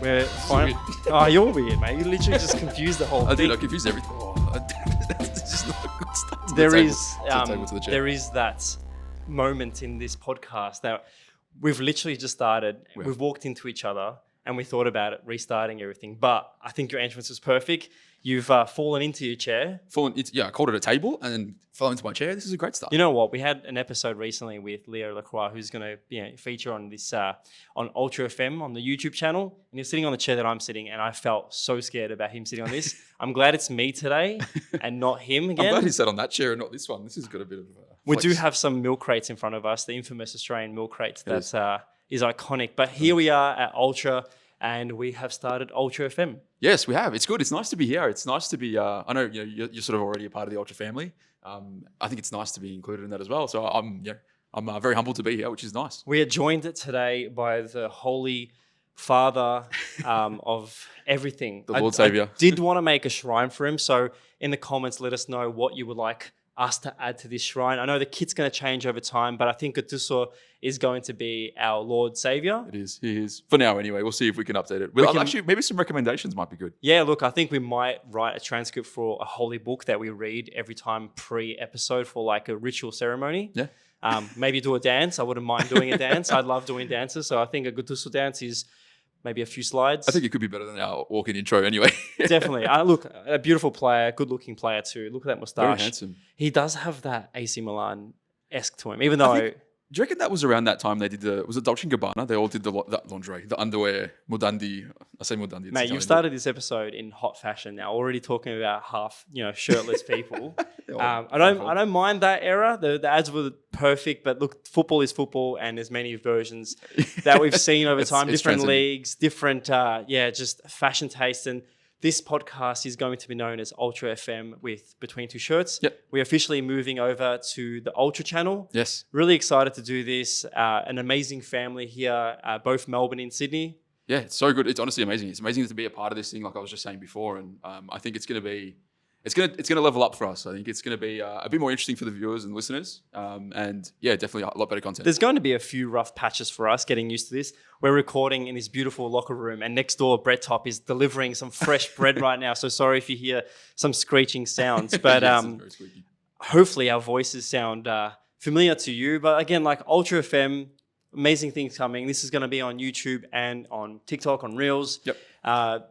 We're fine. Oh, you're weird, mate. You literally just confused the whole thing. I confused everything. That's just not a good start to There is that moment in this podcast that we've literally just started. Yeah. We've walked into each other and we thought about it, restarting everything. But I think your entrance was perfect. You've fallen into your chair. I called it a table and then fell into my chair. This is a great start. You know what? We had an episode recently with Leo Lacroix, who's going to feature on this on Ultra FM on the YouTube channel. And he's sitting on the chair that I'm sitting, and I felt so scared about him sitting on this. I'm glad it's me today and not him again. I'm glad he sat on that chair and not this one. This has got a bit of We do have some milk crates in front of us, the infamous Australian milk crates. That is iconic. But here we are at Ultra, and we have started Ultra FM. Yes, we have. It's good. It's nice to be here. It's nice to be. I know you're sort of already a part of the Ultra family. I think it's nice to be included in that as well. So I'm very humbled to be here, which is nice. We are joined today by the Holy Father of everything, the Lord Savior. I did want to make a shrine for him. So in the comments, let us know what you would like us to add to this shrine. I know the kit's going to change over time, but I think Gattuso is going to be our Lord Savior. It is. He is. For now, anyway. We'll see if we can update it. Actually, maybe some recommendations might be good. Yeah, look, I think we might write a transcript for a holy book that we read every time pre-episode for like a ritual ceremony. Yeah. Maybe do a dance. I wouldn't mind doing a dance. I love doing dances. So I think a Gattuso dance is maybe a few slides. I think it could be better than our walk-in intro anyway. Definitely. Look, a beautiful player, good-looking player too. Look at that moustache. Very handsome. He does have that AC Milan-esque to him, even though... Do you reckon that was around that time they did was it Dolce & Gabbana? They all did that lingerie, the underwear, Modandi. I say Modandi. Mate, you've started this episode in hot fashion now, already talking about half, shirtless people. I don't mind that era. The ads were perfect, but look, football is football, and there's many versions that we've seen over time, different leagues, different, just fashion taste. And this podcast is going to be known as Ultra FM with Between Two Shirts. Yep. We're officially moving over to the Ultra channel. Yes. Really excited to do this. An amazing family here, both Melbourne and Sydney. Yeah, it's so good. It's honestly amazing. It's amazing to be a part of this thing, like I was just saying before. And I think it's going to level up for us. I think it's going to be a bit more interesting for the viewers and listeners. And yeah, definitely a lot better content. There's going to be a few rough patches for us getting used to this. We're recording in this beautiful locker room, and next door, Bread Top is delivering some fresh bread right now. So sorry if you hear some screeching sounds, but hopefully our voices sound familiar to you. But again, like Ultra FM, amazing things coming. This is going to be on YouTube and on TikTok, on Reels. Yep.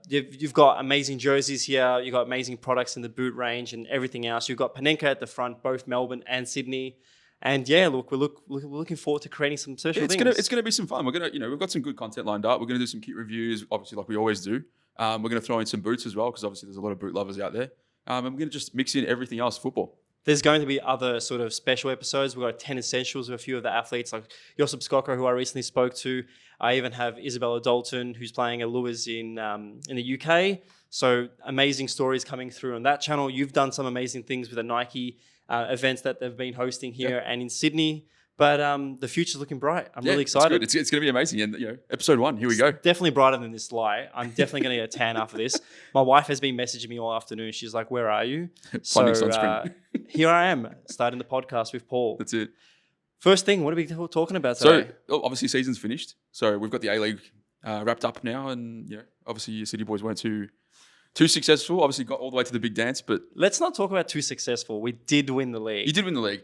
You've got amazing jerseys here. You've got amazing products in the boot range and everything else. You've got Panenka at the front, both Melbourne and Sydney. And yeah, look, we're looking forward to creating some special things. It's gonna be some fun. We're gonna, we've got some good content lined up. We're gonna do some kit reviews, obviously, like we always do. We're gonna throw in some boots as well, because obviously there's a lot of boot lovers out there. And we're gonna just mix in everything else football. There's going to be other sort of special episodes. We've got 10 essentials of a few of the athletes, like Josip Skoko, who I recently spoke to. I even have Isabella Dalton, who's playing at Lewis in the UK. So amazing stories coming through on that channel. You've done some amazing things with the Nike events that they've been hosting here and in Sydney. But the future's looking bright. I'm really excited. It's going to be amazing. And episode 1, here we go. Definitely brighter than this lie. I'm definitely going to get a tan after this. My wife has been messaging me all afternoon. She's like, "Where are you?" Sunscreen. Here I am, starting the podcast with Paul. That's it. First thing, what are we talking about today? So obviously season's finished. So we've got the A-League wrapped up now, and obviously your City boys weren't too successful. Obviously got all the way to the big dance, but let's not talk about too successful. We did win the league. You did win the league.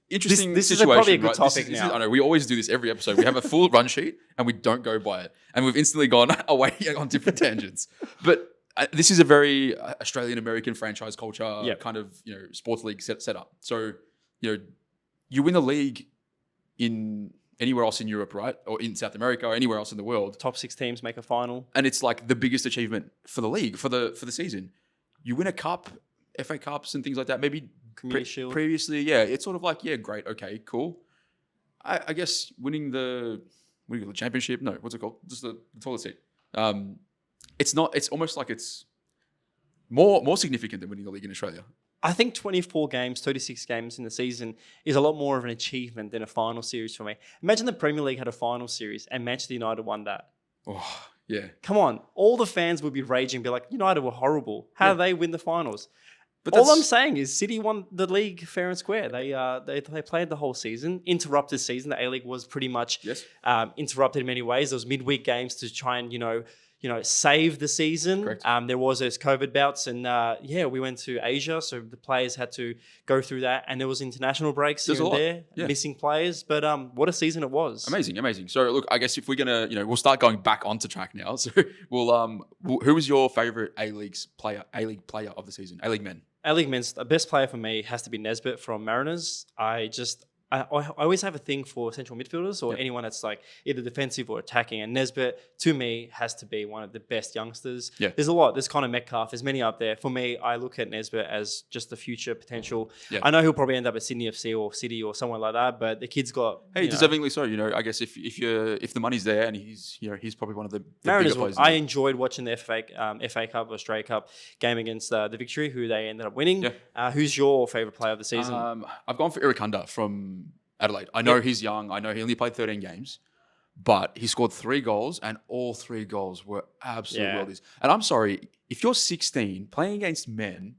Interesting this situation. Is probably a good right? topic now. I know we always do this every episode. We have a full run sheet and we don't go by it, and we've instantly gone away on different tangents. But this is a very Australian American franchise culture kind of sports league set up. So you win the league in anywhere else in Europe, right? Or in South America or anywhere else in the world. Top 6 teams make a final. And it's like the biggest achievement for the league, for the season. You win a cup, FA Cups and things like that. Maybe Community Shield. Previously, it's sort of like, great, okay, cool. I guess winning the championship, no, what's it called? Just the toilet seat. It's almost like it's more significant than winning the league in Australia. I think 24 games, 36 games in the season is a lot more of an achievement than a final series for me. Imagine the Premier League had a final series and Manchester United won that. Oh, yeah. Come on. All the fans would be raging, be like, United were horrible. How do they win the finals? But all I'm saying is City won the league fair and square. They played the whole season, interrupted season. The A-League was pretty much interrupted in many ways. There was midweek games to try and, save the season. Correct. There was those COVID bouts, and we went to Asia, so the players had to go through that, and there was international breaks here and there, missing players. But what a season it was! Amazing. So look, I guess if we're gonna, we'll start going back onto track now. So who was your favorite A-League player of the season? A-League men. A-League men's the best player for me has to be Nesbitt from Mariners. I always have a thing for central midfielders or anyone that's like either defensive or attacking. And Nesbitt, to me, has to be one of the best youngsters. Yeah. There's a lot. There's Connor Metcalf. There's many up there. For me, I look at Nesbitt as just the future potential. Yeah. I know he'll probably end up at Sydney FC or City or somewhere like that, but the kid's got... Hey, deservingly so. I guess if the money's there and he's probably one of the Mariners. Bigger players. I enjoyed watching the FA Cup, Australia Cup game against the Victory, who they ended up winning. Yeah. Who's your favourite player of the season? I've gone for Irukanda from Adelaide. I know he's young. I know he only played 13 games, but he scored 3 goals, and all 3 goals were absolute worldies. And I'm sorry, if you're 16 playing against men,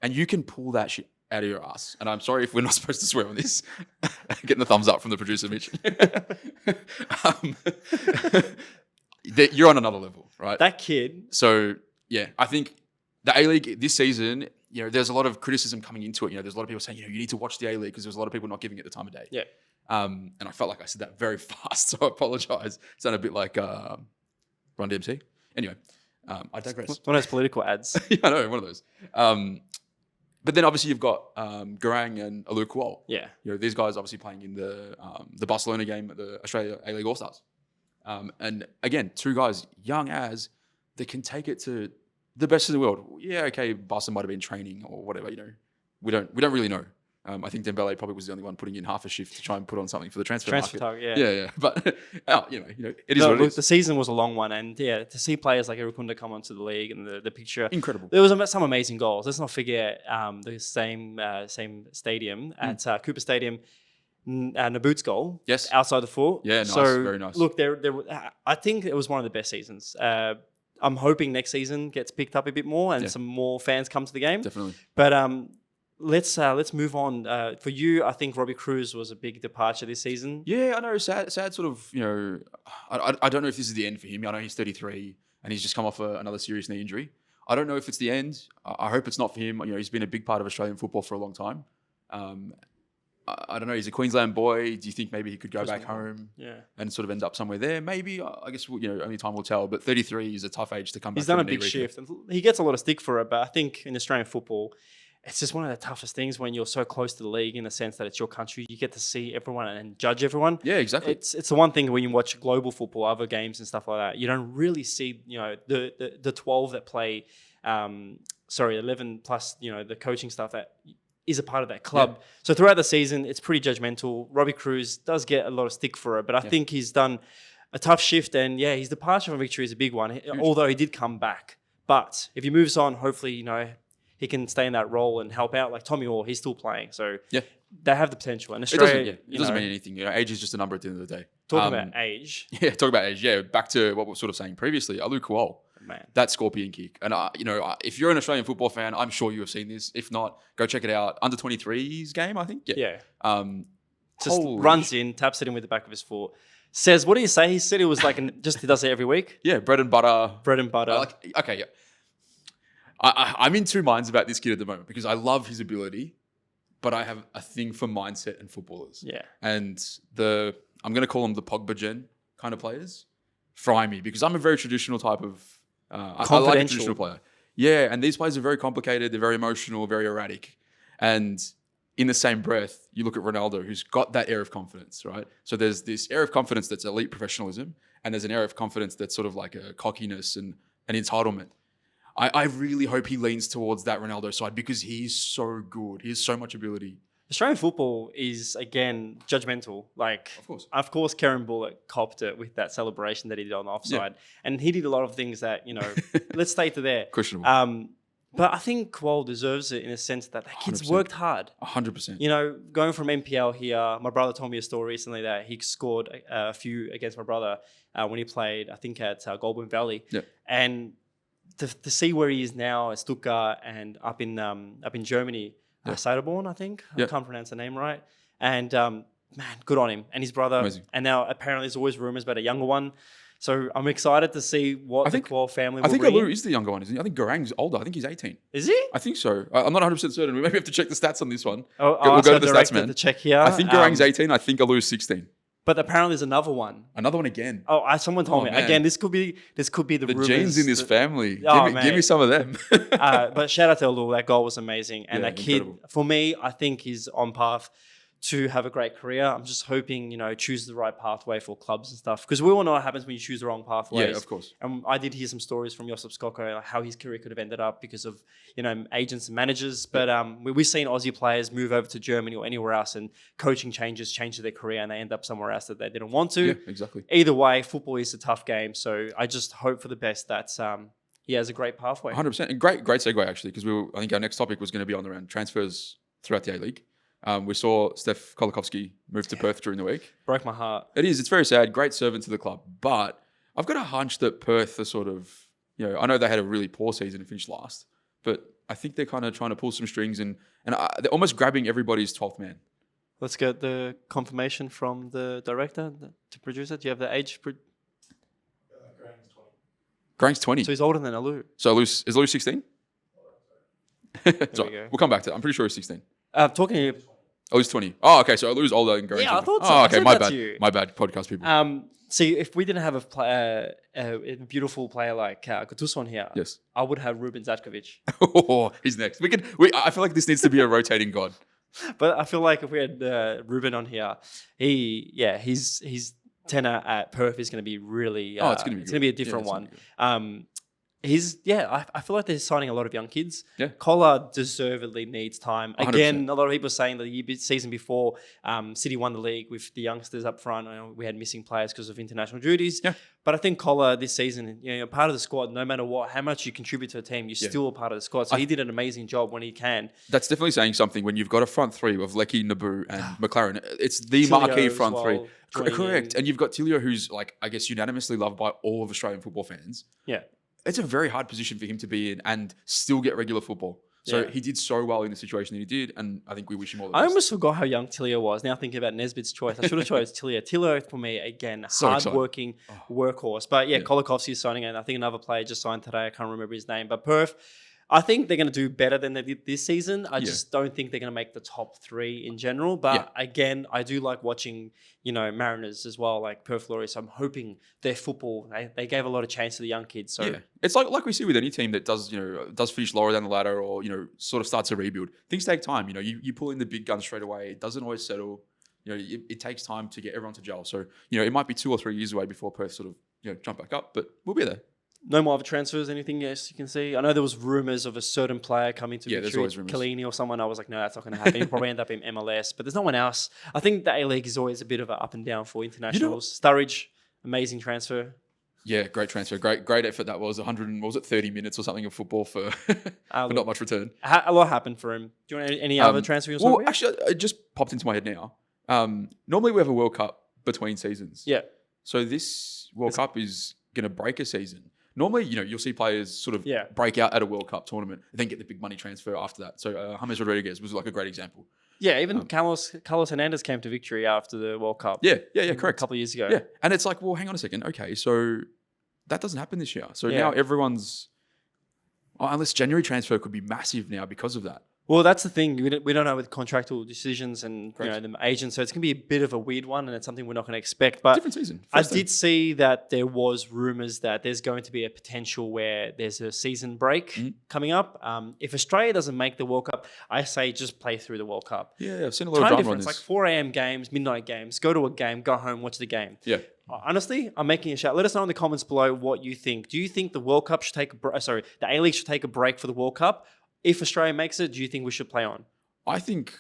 and you can pull that shit out of your ass, and I'm sorry if we're not supposed to swear on this, getting the thumbs up from the producer, Mitch. You're on another level, right? That kid. So yeah, I think the A-League this season, there's a lot of criticism coming into it. There's a lot of people saying, you need to watch the A-League because there's a lot of people not giving it the time of day. Yeah. And I felt like I said that very fast, so I apologize. Sounded a bit like Run DMC. Anyway, I digress. One of those political ads. Yeah, I know, one of those. But then obviously you've got Garang and Alou Kuol. Yeah. These guys obviously playing in the Barcelona game at the Australia A-League All-Stars. And again, 2 guys, young as, that can take it to the best in the world. Yeah, okay, Barca might have been training or whatever, We don't really know. I think Dembele probably was the only one putting in half a shift to try and put on something for the transfer market. Target, Yeah. But, it is what it is. The season was a long one, and to see players like Irukunda come onto the league and the picture. Incredible. There was some amazing goals. Let's not forget the same stadium at Cooper Stadium, Naboot's goal. Yes. Outside the foot. Yeah, nice. So, very nice. Look, I think it was one of the best seasons. I'm hoping next season gets picked up a bit more and some more fans come to the game. Definitely. But let's move on. For you, I think Robbie Cruz was a big departure this season. Yeah, I know. Sad sort of, I don't know if this is the end for him. I know he's 33 and he's just come off another serious knee injury. I don't know if it's the end. I hope it's not for him. He's been a big part of Australian football for a long time. I don't know. He's a Queensland boy. Do you think maybe he could go back home and sort of end up somewhere there? Maybe. I guess, only time will tell. But 33 is a tough age to come back. He's done a big shift. And he gets a lot of stick for it. But I think in Australian football, it's just one of the toughest things when you're so close to the league in the sense that it's your country. You get to see everyone and judge everyone. Yeah, exactly. It's the one thing when you watch global football, other games and stuff like that, you don't really see, the 12 that play, 11 plus, the coaching stuff that is a part of that club. Yeah. So throughout the season, it's pretty judgmental. Robbie Cruz does get a lot of stick for it, but I think he's done a tough shift. And his departure from Victory is a big one, although he did come back. But if he moves on, hopefully, he can stay in that role and help out. Like Tommy Orr, he's still playing. So they have the potential. And Australia, it doesn't mean anything. Age is just a number at the end of the day. Talking about age. Yeah, talk about age. Yeah, back to what we were sort of saying previously. Alou Kuol. Man. That scorpion kick. And, if you're an Australian football fan, I'm sure you have seen this. If not, go check it out. Under 23's game, I think. Yeah. Just runs in, taps it in with the back of his foot. Says, what do you say? He said it was like, he does it every week. Yeah, bread and butter. Okay, yeah. I'm in 2 minds about this kid at the moment because I love his ability, but I have a thing for mindset and footballers. Yeah. And I'm going to call them the Pogba gen kind of players. Fry me because I'm a very traditional type of... I like a traditional player. Yeah, and these players are very complicated. They're very emotional, very erratic. And in the same breath, you look at Ronaldo, who's got that air of confidence, right? So there's this air of confidence that's elite professionalism, and there's an air of confidence that's sort of like a cockiness and an entitlement. I really hope he leans towards that Ronaldo side because he's so good. He has so much ability. Australian football is, again, judgmental. Of course, Karen Bullock copped it with that celebration that he did on the offside. Yeah. And he did a lot of things that, let's stay to there. Questionable. But I think Kuol deserves it in a sense that kid's 100%. Worked hard. 100%. Going from MPL here, my brother told me a story recently that he scored a few against my brother when he played, I think, at Goulburn Valley. Yeah. And to see where he is now at Stuttgart and up in Germany, Soderborn, I think. I can't pronounce the name right. And man, good on him and his brother. Amazing. And now apparently there's always rumors about a younger one. So I'm excited to see what the Kuol family will I think bring Alou in. is the younger one, isn't he? I think Garang's older. I think he's 18. Is he? I think so. I'm not 100% certain. We maybe have to check the stats on this one. We'll go to the stats, man. To check here. I think Garang's 18. I think Alou's 16. But apparently there's another one. Another one again. Someone told me. Man. Again, this could be the rumors. Genes in this family. Give me some of them. But shout out to Alou. That goal was amazing. And that kid, incredible. for me, I think he's on path to have a great career. I'm just hoping, choose the right pathway for clubs and stuff. Because we all know what happens when you choose the wrong pathways. Yeah, of course. And I did hear some stories from Josip Skoko, like how his career could have ended up because of, agents and managers. But we've seen Aussie players move over to Germany or anywhere else and coaching changes change their career and they end up somewhere else that they didn't want to. Yeah, exactly. Either way, football is a tough game. So I just hope for the best that he has a great pathway. 100%. And great segue, actually, because I think our next topic was going to be on around transfers throughout the A-League. We saw Steph Kolikovsky move to Perth during the week. Broke my heart. It is. It's very sad. Great servant to the club. But I've got a hunch that Perth are sort of, I know they had a really poor season and finished last, but I think they're kind of trying to pull some strings and they're almost grabbing everybody's 12th man. Let's get the confirmation from the director to produce it. Do you have the age? Garang's 20. So he's older than Alou. So is Alou 16? Sorry, we'll come back to that. I'm pretty sure he's 16. Talking. Alou's 20. Oh, okay. So Alou's older than Garang. Yeah, I thought so. Oh, okay. My bad. You. My bad. Podcast people. See, if we didn't have a beautiful player like Gattuso here, yes, I would have Ruben Zatkovic. Oh, he's next. I feel like this needs to be a rotating god. But I feel like if we had Ruben on here, his tenor at Perth is going to be really. It's going to be a different one. I feel like they're signing a lot of young kids. Yeah. Collar deservedly needs time. 100%. Again, a lot of people are saying that the season before, City won the league with the youngsters up front. We had missing players because of international duties. Yeah. But I think Collar this season, you're part of the squad. No matter how much you contribute to a team, you're still a part of the squad. So he did an amazing job when he can. That's definitely saying something when you've got a front three of Lecky, Naboo, and McLaren. It's the marquee front three. Correct. And you've got Tilio, who's unanimously loved by all of Australian football fans. Yeah. It's a very hard position for him to be in and still get regular football. So he did so well in the situation that he did, and I think we wish him all the best. I almost forgot how young Tilio was. Now thinking about Nesbitt's choice, I should have chose Tilio. Tilio, for me, again, hard-working workhorse. But Kolikovsky is signing, and I think another player just signed today. I can't remember his name. But Perth, I think they're going to do better than they did this season. I just don't think they're going to make the top three in general. But again, I do like watching, Mariners as well, like Perth Glory. So I'm hoping their football, they gave a lot of chance to the young kids. So it's like we see with any team that does finish lower down the ladder or, sort of starts a rebuild. Things take time. You pull in the big guns straight away. It doesn't always settle. It takes time to get everyone to gel. So, it might be 2 or 3 years away before Perth sort of, jump back up, but we'll be there. No more other transfers, anything you can see? I know there was rumours of a certain player coming to there's always rumours. Kalini or someone. I was like, no, that's not going to happen. He'll probably end up in MLS. But there's no one else. I think the A-League is always a bit of an up and down for internationals. Sturridge, amazing transfer. Yeah, great transfer. Great effort that was. 30 minutes or something of football for not much return. A lot happened for him. Do you want any other transfer you want to actually, it just popped into my head now. Normally we have a World Cup between seasons. Yeah. So this World Cup is going to break a season. Normally, you'll see players sort of break out at a World Cup tournament and then get the big money transfer after that. So James Rodriguez was like a great example. Yeah, even Carlos Hernandez came to victory after the World Cup. Yeah, correct. A couple of years ago. Yeah, and it's like, well, hang on a second. Okay, so that doesn't happen this year. So now everyone's... unless January transfer could be massive now because of that. Well, that's the thing. We don't know with contractual decisions and the agents, so it's going to be a bit of a weird one, and it's something we're not going to expect. But different season. I did see that there was rumours that there's going to be a potential where there's a season break coming up. If Australia doesn't make the World Cup, I say just play through the World Cup. Yeah, I've seen a lot of drama on this. Like 4 a.m. games, midnight games. Go to a game, go home, watch the game. Yeah. Honestly, I'm making a shout. Let us know in the comments below what you think. Do you think the World Cup should take the A-League should take a break for the World Cup? If Australia makes it, do you think we should play on? I think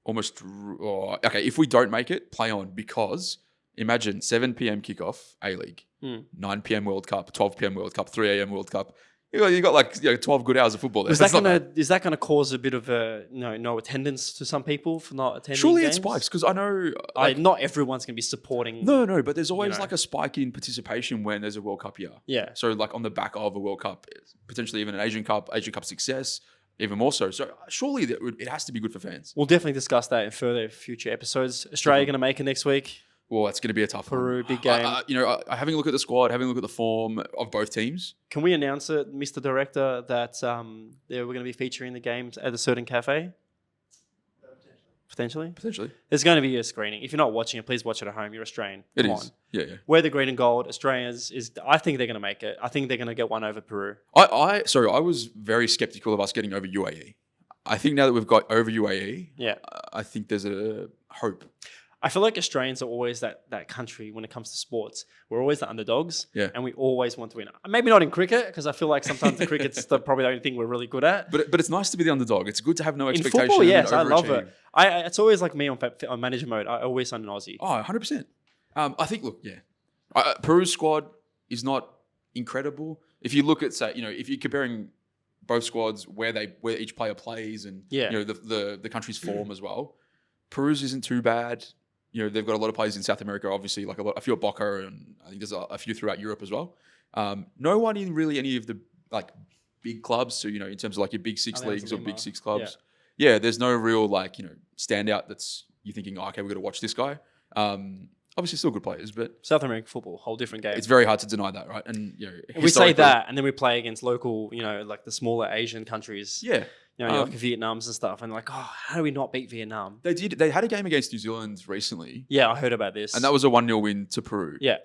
if we don't make it, play on, because imagine 7 p.m. kickoff, A-League, 9 p.m. World Cup, 12 p.m. World Cup, 3 a.m. World Cup. You got 12 good hours of football there. Is that gonna cause a bit of no attendance to some people for not attending? Surely games? It spikes, because I know not everyone's gonna be supporting. No, but there's always a spike in participation when there's a World Cup year. Yeah. So on the back of a World Cup, potentially even an Asian Cup success. Even more so. So surely it has to be good for fans. We'll definitely discuss that in further future episodes. Australia going to make it next week? Well, that's going to be a tough Peru, one. big game. Having a look at the squad, having a look at the form of both teams. Can we announce it, Mr. Director, that we're going to be featuring the games at a certain cafe? Potentially. There's going to be a screening. If you're not watching it, please watch it at home. You're Australian. It Come is. on. Yeah. We're the green and gold. Australians I think they're going to make it. I think they're going to get one over Peru. I was very skeptical of us getting over UAE. I think now that we've got over UAE, I think there's a hope. I feel like Australians are always that country when it comes to sports. We're always the underdogs, and we always want to win. Maybe not in cricket, because I feel like sometimes the cricket's probably the only thing we're really good at. But it's nice to be the underdog. It's good to have no In expectation. Football, yes, I love it. It's always like me on manager mode. I always sign an Aussie. Oh, 100%. I think, Peru's squad is not incredible. If you look at, say, if you're comparing both squads where each player plays and the country's form as well, Peru's isn't too bad. They've got a lot of players in South America, obviously, like a few at Boca, and I think there's a few throughout Europe as well. No one in really any of the big clubs. So, in terms of like your big six leagues or big six clubs. Yeah, there's no real standout that's you're thinking, okay, we've got to watch this guy. Obviously still good players, but South American football, whole different game. It's very hard to deny that, right? And we say that, and then we play against local, like the smaller Asian countries. Yeah. Like Vietnam's and stuff, and how do we not beat Vietnam? They did. They had a game against New Zealand recently. Yeah, I heard about this. And that was a 1-0 win to Peru. Yeah.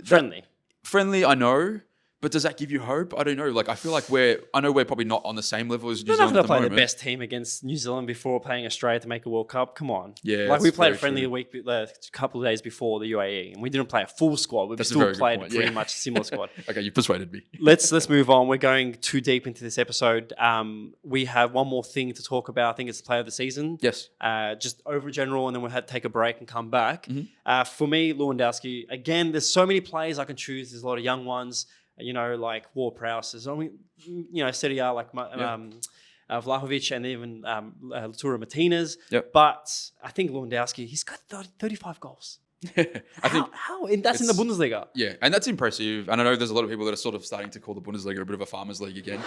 Friendly, I know. But does that give you hope? I don't know. I feel like we're probably not on the same level as New Zealand. They're not going to play the best team against New Zealand before playing Australia to make a World Cup. Come on. Yeah. We played a friendly a couple of days before the UAE, and we didn't play a full squad. We still played a pretty much similar squad. Okay, you persuaded me. Let's move on. We're going too deep into this episode. We have one more thing to talk about. I think it's the player of the season. Yes. Just over general, and then we'll have to take a break and come back. Mm-hmm. For me, Lewandowski, again, there's so many players I can choose. There's a lot of young ones. Like Ward-Prowse. There's only, Serie A, Vlahovic and even Lautaro Martinez. Yep. But I think Lewandowski, he's got 35 goals. How? That's in the Bundesliga. Yeah, and that's impressive. And I know there's a lot of people that are sort of starting to call the Bundesliga a bit of a farmers league again.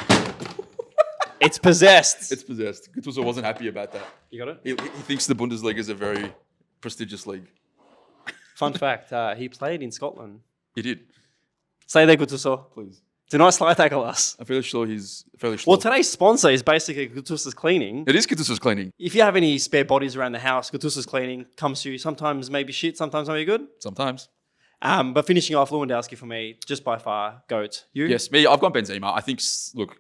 It's possessed. It's possessed. Gattuso wasn't happy about that. You got it? He thinks the Bundesliga is a very prestigious league. Fun fact, he played in Scotland. He did. Say that, Gattuso. Please. Do not slide tackle us. I'm fairly sure he's fairly sure. Well, today's sponsor is basically Gattuso's Cleaning. It is Gattuso's Cleaning. If you have any spare bodies around the house, Gattuso's Cleaning comes to you. Sometimes maybe shit, sometimes maybe good. Sometimes. But finishing off, Lewandowski for me, just by far, GOAT. You? Yes, me. I've gone Benzema. I think, look,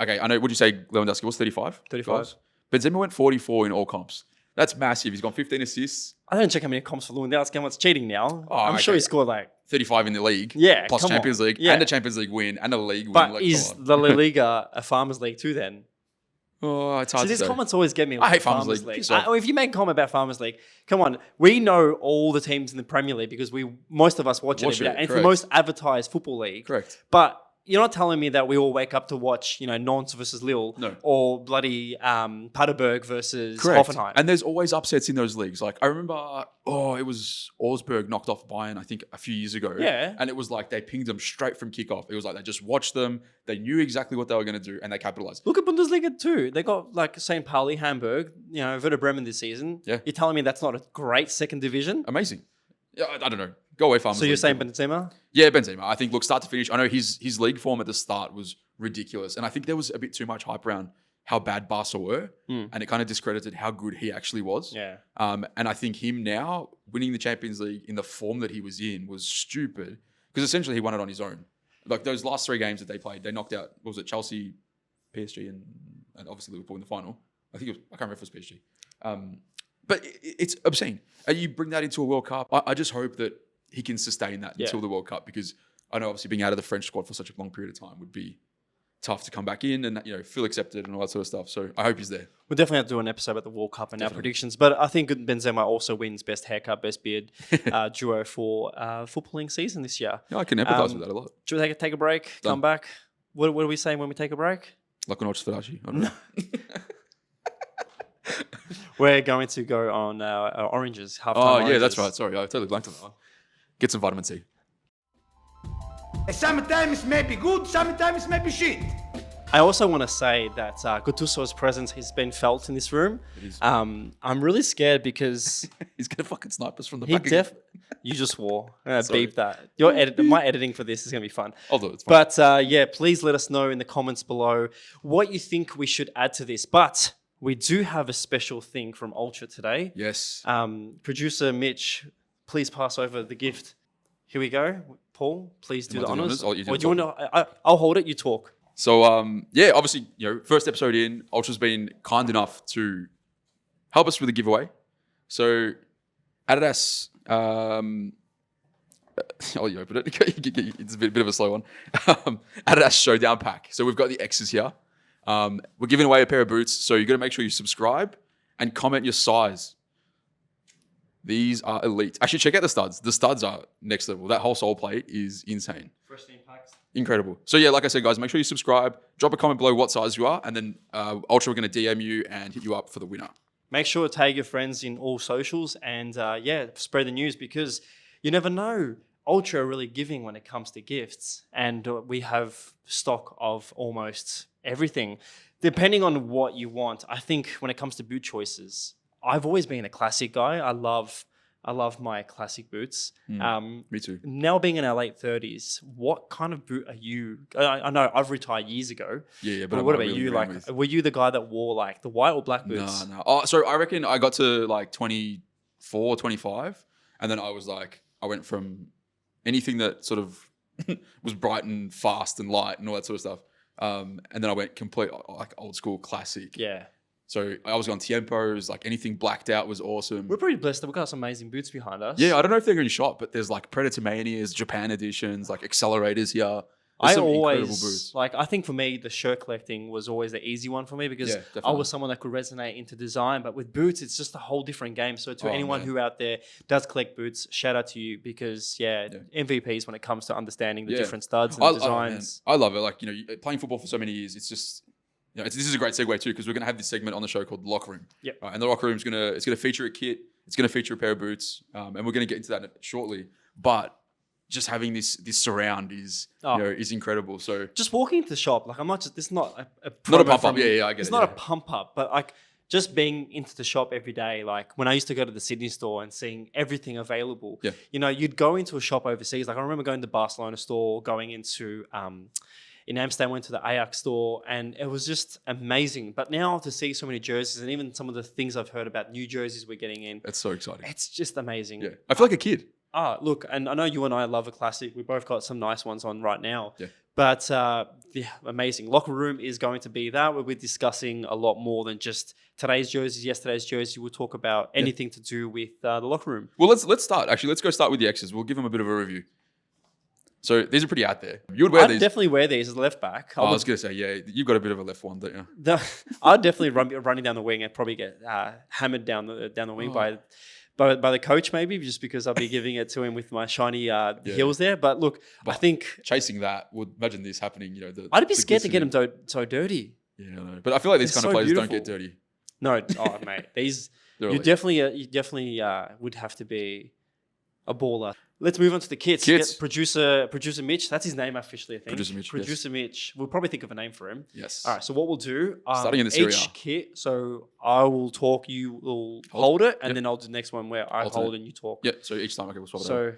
okay, I know, would you say Lewandowski was 35? 35. Benzema went 44 in all comps. That's massive. He's got 15 assists. I don't check how many comps for Lewandowski. What's cheating now? Oh, I'm sure he scored 35 in the league. Yeah, plus Champions League and the Champions League win and a league win. But is the La Liga a farmers league too then? Oh, it's hard to say. These comments always get me. I hate farmers league. If you make a comment about farmers league, come on. We know all the teams in the Premier League because most of us watch it every day. And it's the most advertised football league. Correct. But you're not telling me that we all wake up to watch, Nantes versus Lille or bloody Paderberg versus Hoffenheim. And there's always upsets in those leagues. Like I remember, it was Augsburg knocked off Bayern, I think a few years ago. Yeah. And it was like they pinged them straight from kickoff. It was like they just watched them. They knew exactly what they were going to do and they capitalized. Look at Bundesliga too. They got like St. Pauli, Hamburg, Werder Bremen this season. Yeah. You're telling me that's not a great second division? Amazing. Yeah, I don't know. Go away, farmers. So you're saying Benzema? Yeah, Benzema. I think, look, start to finish. I know his league form at the start was ridiculous. And I think there was a bit too much hype around how bad Barca were. And it kind of discredited how good he actually was. Yeah. And I think him now winning the Champions League in the form that he was in was stupid. Because essentially he won it on his own. Like those last 3 games that they played, they knocked out, what was it, Chelsea, PSG, and obviously Liverpool in the final. I can't remember if it was PSG. But it's obscene. And you bring that into a World Cup. I just hope that he can sustain that until the World Cup, because I know obviously being out of the French squad for such a long period of time would be tough to come back in and feel accepted and all that sort of stuff. So I hope he's there. We'll definitely have to do an episode about the World Cup and our predictions. But I think Benzema also wins best haircut, best beard duo for footballing season this year. Yeah, I can empathise with that a lot. Should we take a break? Done. Come back. What are we saying when we take a break? Like an Sferaci. I don't know. We're going to go on our oranges. Yeah, that's right. Sorry, I totally blanked on that one. Get some vitamin C. Sometimes maybe good, sometimes maybe shit. I also want to say that Gattuso's presence has been felt in this room. It is. I'm really scared because He's gonna fucking snipe us from the he back. You just swore. Sorry. Beep that. My editing for this is going to be fun. I'll do it. It's fine. But yeah, please let us know in the comments below what you think we should add to this. But we do have a special thing from Ultra today. Yes. Producer Mitch, please pass over the gift. Here we go. Paul, please do the honors. Or do you want to? I'll hold it. You talk. So yeah, obviously, first episode in, Ultra's been kind enough to help us with a giveaway. So Adidas, you open it. It's a bit of a slow one. Adidas Showdown Pack. So we've got the X's here. We're giving away a pair of boots, so you got to make sure you subscribe and comment your size. These are elite. Actually, check out the studs. The studs are next level. That whole sole plate is insane. Fresh impacts. Incredible. So yeah, like I said, guys, make sure you subscribe. Drop a comment below what size you are, and then Ultra are going to DM you and hit you up for the winner. Make sure to tag your friends in all socials and yeah, spread the news because you never know. Ultra are really giving when it comes to gifts, and we have stock of almost everything. Depending on what you want, I think when it comes to boot choices, I've always been a classic guy. I love my classic boots. Me too. Now being in our late 30s, what kind of boot are you? I know I've retired years ago. Yeah, but what about you? Like, were you the guy that wore like the white or black boots? No. Oh, so I reckon I got to like 24, 25, and then I went from anything that sort of was bright and fast and light and all that sort of stuff. And then I went complete like old school classic. Yeah. So I was on Tiempos, like anything blacked out was awesome. We're pretty blessed that we've got some amazing boots behind us. Yeah, I don't know if they're in shop, but there's like Predator Manias, Japan editions, like accelerators here. I always like. I think for me, the shirt collecting was always the easy one for me because I was someone that could resonate into design. But with boots, it's just a whole different game. So to anyone who out there does collect boots, shout out to you because MVPs when it comes to understanding the different studs and designs. I love it. Like playing football for so many years, it's just this is a great segue too because we're gonna have this segment on the show called the Locker Room. Yep. And the Locker Room is gonna feature a kit. It's gonna feature a pair of boots, and we're gonna get into that shortly. But just having this surround is is incredible. So just walking into the shop, like I'm not just this is not a pump up. Yeah, I get it. It's not a pump up, but like just being into the shop every day. Like when I used to go to the Sydney store and seeing everything available. Yeah. You'd go into a shop overseas. Like I remember going to the Barcelona store, going into in Amsterdam, went to the Ajax store, and it was just amazing. But now to see so many jerseys and even some of the things I've heard about new jerseys we're getting in, it's so exciting. It's just amazing. Yeah, I feel like a kid. Look, and I know you and I love a classic. We both got some nice ones on right now. Yeah. But amazing. Locker Room is going to be that. We'll be discussing a lot more than just today's jerseys, yesterday's jersey. We'll talk about anything to do with the Locker Room. Well, let's start. Actually, let's go start with the X's. We'll give them a bit of a review. So these are pretty out there. You would wear these. I'd definitely wear these as a left back. I was going to say, yeah, you've got a bit of a left one, don't you? I'd definitely running down the wing and probably get hammered down the wing by the coach, maybe just because I'll be giving it to him with my shiny heels there. But look, I think chasing that would imagine this happening. I'd be scared to get him so dirty. Yeah, I know. But I feel like these kind of players don't get dirty. No, mate, these you definitely would have to be a baller. Let's move on to the kits. Producer Mitch, that's his name officially, I think. Producer Mitch. We'll probably think of a name for him. Yes. All right, so what we'll do, starting in the Serie A. each kit, so I will talk, you will hold it, and then I'll do the next one where I hold and you talk. Yeah, so each time, we'll swap it out.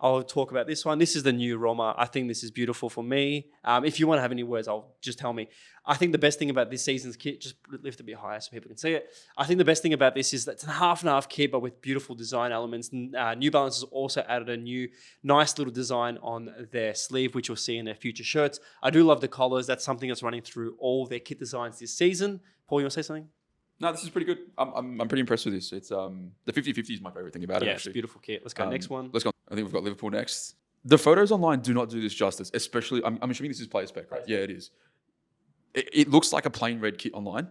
I'll talk about this one. This is the new Roma. I think this is beautiful for me. If you want to have any words, I'll just tell me. I think the best thing about this season's kit, just lift it a bit higher so people can see it. I think the best thing about this is that it's a half and half kit, but with beautiful design elements. New Balance has also added a new nice little design on their sleeve, which you'll see in their future shirts. I do love the collars. That's something that's running through all their kit designs this season. Paul, you want to say something? No, this is pretty good. I'm pretty impressed with this. It's the 50-50 is my favorite thing about it. Yeah, it's a beautiful kit. Let's go next one. Let's go. I think we've got Liverpool next. The photos online do not do this justice, especially. I'm assuming this is player spec, right? Yeah, it is. It looks like a plain red kit online,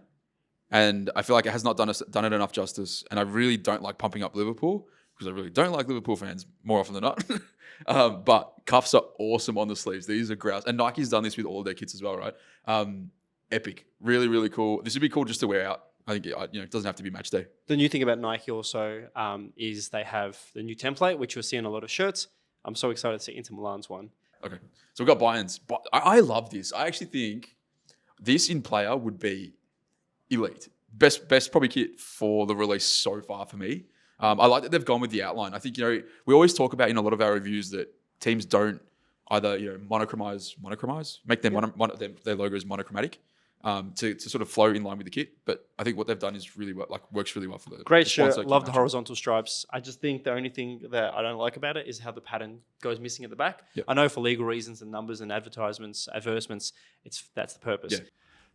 and I feel like it has not done it enough justice. And I really don't like pumping up Liverpool because I really don't like Liverpool fans more often than not. But cuffs are awesome on the sleeves. These are grouse, and Nike's done this with all of their kits as well, right? Epic, really, really cool. This would be cool just to wear out. I think it doesn't have to be match day. The new thing about Nike also is they have the new template, which you'll see in a lot of shirts. I'm so excited to see Inter Milan's one. Okay, so we've got buy-ins. I love this. I actually think this in player would be elite. Best probably kit for the release so far for me. I like that they've gone with the outline. I think, we always talk about in a lot of our reviews that teams don't either, monochromize, make their their logos monochromatic to sort of flow in line with the kit. But I think what they've done is really works really well for the great shirt. Love the horizontal stripes. I just think the only thing that I don't like about it is how the pattern goes missing at the back. Yep. I know for legal reasons and numbers and advertisements, that's the purpose. Yeah.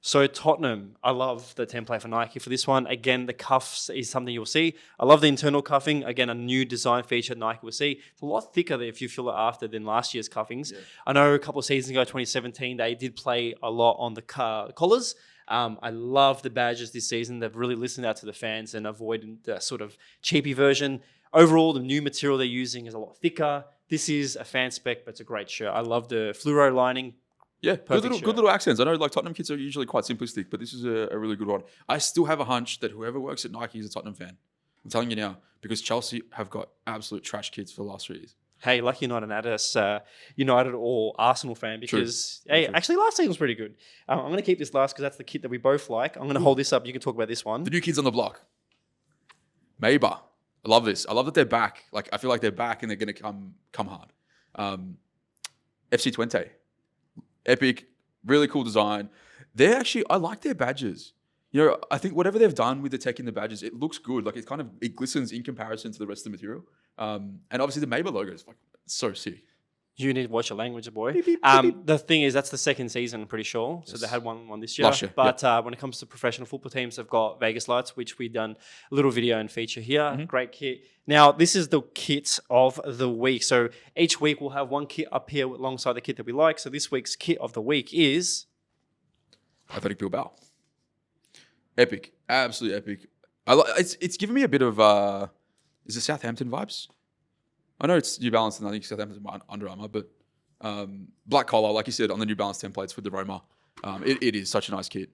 So Tottenham, I love the template for Nike for this one. Again, the cuffs is something you'll see. I love the internal cuffing. Again, a new design feature Nike will see. It's a lot thicker if you feel it after than last year's cuffings. Yeah. I know a couple of seasons ago, 2017, they did play a lot on the collars. I love the badges this season. They've really listened out to the fans and avoided the sort of cheapy version. Overall, the new material they're using is a lot thicker. This is a fan spec, but it's a great shirt. I love the fluoro lining. Yeah, good little accents. I know Tottenham kits are usually quite simplistic, but this is a really good one. I still have a hunch that whoever works at Nike is a Tottenham fan. I'm telling you now, because Chelsea have got absolute trash kits for the last 3 years. Hey, lucky you're not an Adidas United or Arsenal fan because, True. Actually last season was pretty good. I'm going to keep this last because that's the kit that we both like. I'm going to hold this up. You can talk about this one. The new kids on the block. Maber. I love this. I love that they're back. I feel like they're back and they're going to come hard. FC Twente. Epic, really cool design. I like their badges. I think whatever they've done with the tech in the badges, it looks good. It glistens in comparison to the rest of the material. And obviously the Maber logo is so sick. You need to watch your language, boy. Beep, beep, beep, beep. The thing is, that's the second season, I'm pretty sure. So Yes. they had one this year. Last year, But when it comes to professional football teams, they've got Vegas Lights, which we've done a little video and feature here. Mm-hmm. Great kit. Now, this is the kit of the week. So each week we'll have one kit up here alongside the kit that we like. So this week's kit of the week is... Athletic Bilbao. Epic. Absolutely epic. It's giving me a bit of... is it Southampton vibes? I know it's New Balance and I think Southampton's Under Armour, but black collar, like you said, on the New Balance templates with the Roma. It is such a nice kit.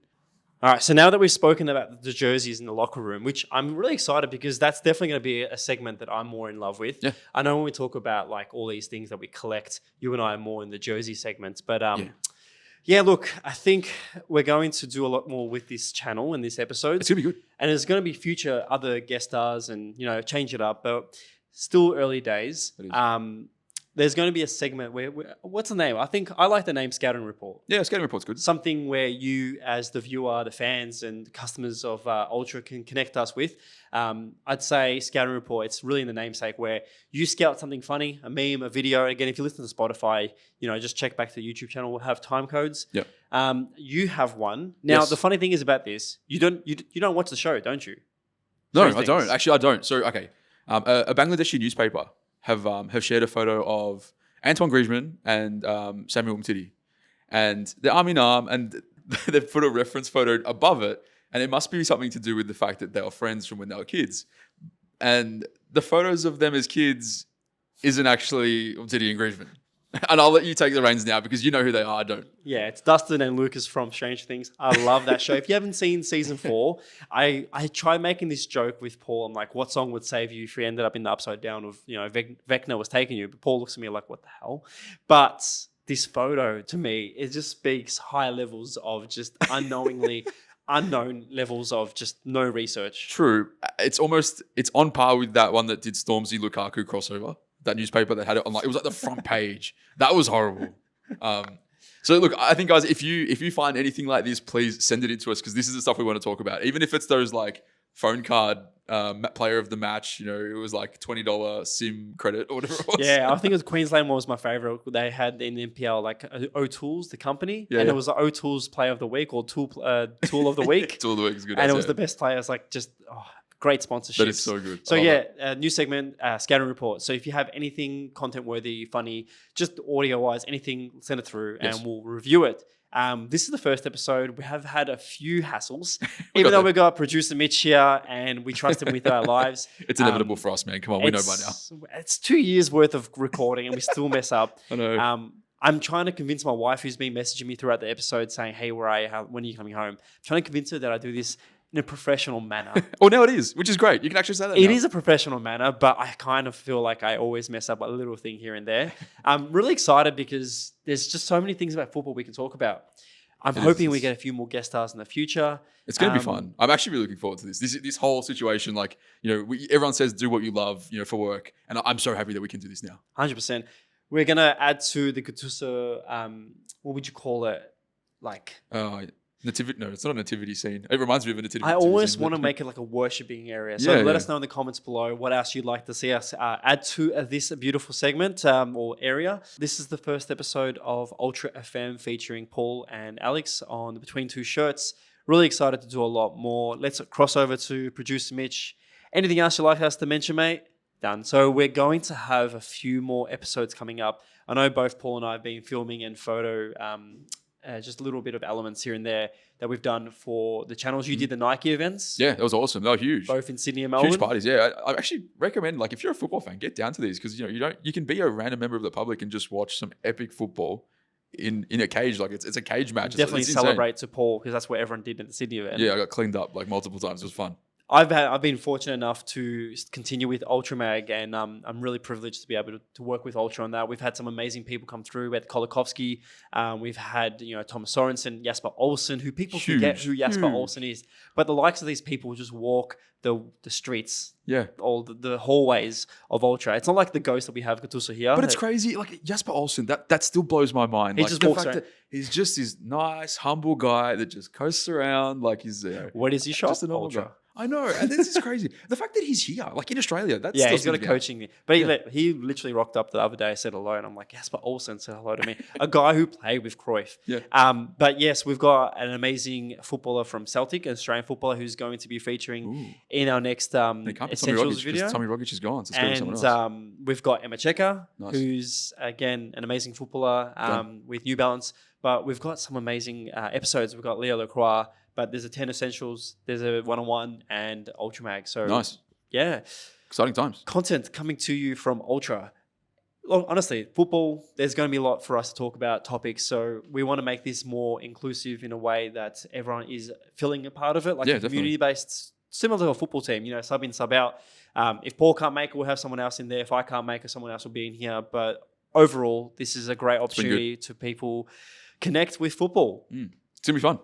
All right, so now that we've spoken about the jerseys in the locker room, which I'm really excited because that's definitely going to be a segment that I'm more in love with. Yeah. I know when we talk about all these things that we collect, you and I are more in the jersey segments. But yeah, look, I think we're going to do a lot more with this channel and this episode. It's going to be good. And there's going to be future other guest stars and, change it up. But still early days. There's going to be a segment where what's the name? I think I like the name Scouting Report. Yeah, Scouting Report's good. Something where you, as the viewer, the fans, and customers of Ultra can connect us with. I'd say Scouting Report. It's really in the namesake where you scout something funny, a meme, a video. Again, if you listen to Spotify, just check back to the YouTube channel. We'll have time codes. Yeah. You have one now. Yes. The funny thing is about this, you don't watch the show, don't you? No, I don't. Actually, I don't. So okay, a Bangladeshi newspaper have shared a photo of Antoine Griezmann and Samuel Umtiti. And they're arm in arm, and they've put a reference photo above it. And it must be something to do with the fact that they were friends from when they were kids. And the photos of them as kids isn't actually Umtiti and Griezmann. And I'll let you take the reins now because you know who they are. I don't. Yeah, it's Dustin and Lucas from Strange Things. I love that show. If you haven't seen season 4, I tried making this joke with Paul. I'm like, what song would save you if you ended up in the upside down of, Vecna was taking you? But Paul looks at me like, what the hell? But this photo, to me, it just speaks high levels of just unknown levels of just no research. True. It's on par with that one that did Stormzy Lukaku crossover. That newspaper that had it on, it was like the front page. That was horrible. So look, I think guys, if you find anything like this, please send it in to us because this is the stuff we want to talk about. Even if it's those phone card player of the match, it was $20 SIM credit or whatever it was. Yeah, I think it was Queensland was my favorite. They had in the NPL O'Tools, the company, yeah, and yeah. it was the O'Tools Player of the Week or Tool of the Week. Tool of the Week is good. And it was the best players, great sponsorships. That is so good. So new segment, Scouting Report. So if you have anything content worthy, funny, just audio wise, anything, send it through and we'll review it. This is the first episode. We have had a few hassles, even though we got producer Mitch here and we trust him with our lives. It's inevitable for us, man. Come on, we know by now. It's 2 years worth of recording and we still mess up. I know. I'm trying to convince my wife, who's been messaging me throughout the episode saying, hey, where are you? When are you coming home? I'm trying to convince her that I do this in a professional manner. Oh, now it is, which is great. You can actually say that It is a professional manner, but I kind of feel like I always mess up a little thing here and there. I'm really excited because there's just so many things about football we can talk about. I'm hoping we get a few more guest stars in the future. It's going to be fun. I'm actually really looking forward to this. This whole situation, like, everyone says do what you love, for work. And I'm so happy that we can do this now. 100%. We're going to add to the Gattuso, what would you call it? Like... nativity? No, it's not a nativity scene. It reminds me of a nativity. I always want to make it like a worshipping area. So let us know in the comments below what else you'd like to see us add to this beautiful segment or area. This is the first episode of Ultra FM featuring Paul and Aleks on the Between Two Shirts. Really excited to do a lot more. Let's cross over to producer Mitch. Anything else you'd like us to mention, mate? Done. So we're going to have a few more episodes coming up. I know both Paul and I have been filming and photo just a little bit of elements here and there that we've done for the channels. You did the Nike events. Yeah, that was awesome. They were huge. Both in Sydney and Melbourne. Huge parties, yeah. I actually recommend, like, if you're a football fan, get down to these because, you can be a random member of the public and just watch some epic football in a cage. Like, it's a cage match. Definitely it's celebrate to Paul because that's what everyone did at the Sydney event. Yeah, I got cleaned up like multiple times. It was fun. I've been fortunate enough to continue with Ultramag, and I'm really privileged to be able to work with Ultra on that. We've had some amazing people come through. We had Kolikovsky, we've had Thomas Sorensen, Jasper Olsen, who people forget who Jasper Olsen is, but the likes of these people just walk the streets, all the hallways of Ultra. It's not like the ghost that we have Gattuso here, but it's crazy. Like Jasper Olsen, that still blows my mind. He like, just the walks fact around. that he's just this nice, humble guy that just coasts around like he's what is he shop? Just an Ultra. Guy. I know, and this is crazy. The fact that he's here, like in Australia, that's he's got a coaching. But he literally rocked up the other day, said hello, and I'm like, Jasper Olsen said hello to me, a guy who played with Cruyff. Yeah. But yes, we've got an amazing footballer from Celtic, an Australian footballer who's going to be featuring in our next Essentials video. Tommy Rogic is gone, so it's and going to be someone else. We've got Emma Checker, who's again an amazing footballer with New Balance. But we've got some amazing episodes. We've got Leo Lacroix. But there's a 10 Essentials, there's a 1-on-1 and Ultramag. So nice. Yeah. Exciting times. Content coming to you from Ultra. Well, honestly, football, there's going to be a lot for us to talk about topics. So we want to make this more inclusive in a way that everyone is feeling a part of it. Like community-based, similar to a football team, sub in, sub out. If Paul can't make it, we'll have someone else in there. If I can't make it, someone else will be in here. But overall, this is a great opportunity to people connect with football. It's going to be fun.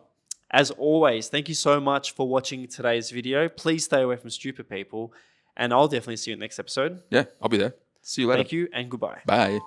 As always, thank you so much for watching today's video. Please stay away from stupid people, and I'll definitely see you in the next episode. Yeah, I'll be there. See you later. Thank you, and goodbye. Bye.